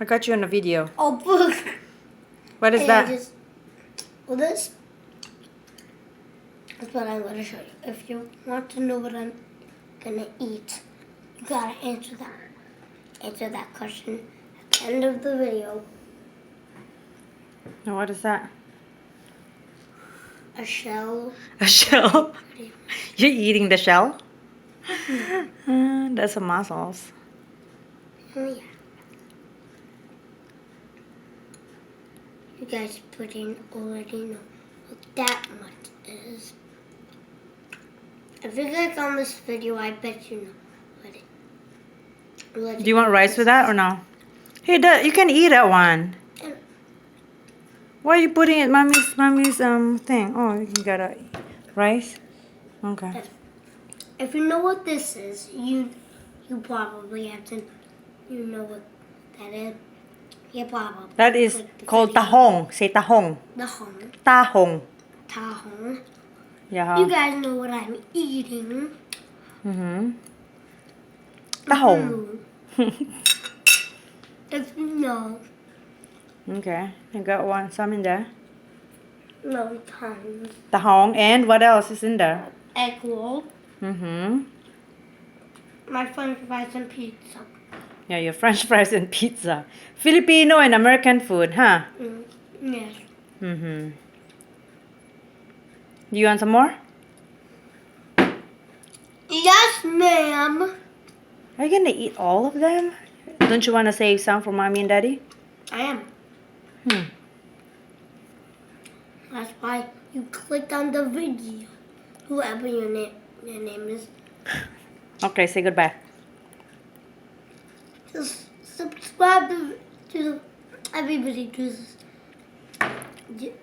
I got you on a video. Oh, book. What is that? Well, this is what I'm going to show you. If you want to know what I'm going to eat, you got to answer that question at the end of the video. Now, what is that? A shell. A shell? You're eating the shell? That's some mussels. Oh, yeah. You guys already know what that much is. If you click on this video, I bet you know what Do you want rice with that or no? Hey, you can eat that one. Why are you putting it mommy's thing? Oh, you got rice? Okay. If you know what this is, you probably have to know what that is. Yeah, probably. That is called tahong. Say tahong. Tahong. Tahong. Tahong. Yeah. You guys know what I'm eating. Tahong. If you know. Okay. I got some in there. No, tahong. Tahong. And what else is in there? Egg roll. My french fries and pizza. Yeah, your french fries and pizza. Filipino and American food, huh? Yes. Do you want some more? Yes, ma'am. Are you gonna eat all of them? Don't you want to save some for mommy and daddy? I am. That's why you clicked on the video. Whoever your name is. Okay, say goodbye. Just subscribe to everybody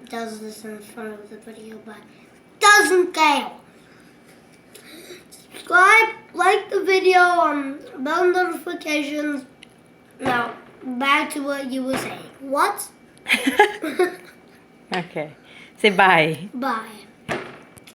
does this in front of the video, but doesn't care. Subscribe, like the video, bell notifications. Now, back to what you were saying. What? Okay. Say bye. Bye.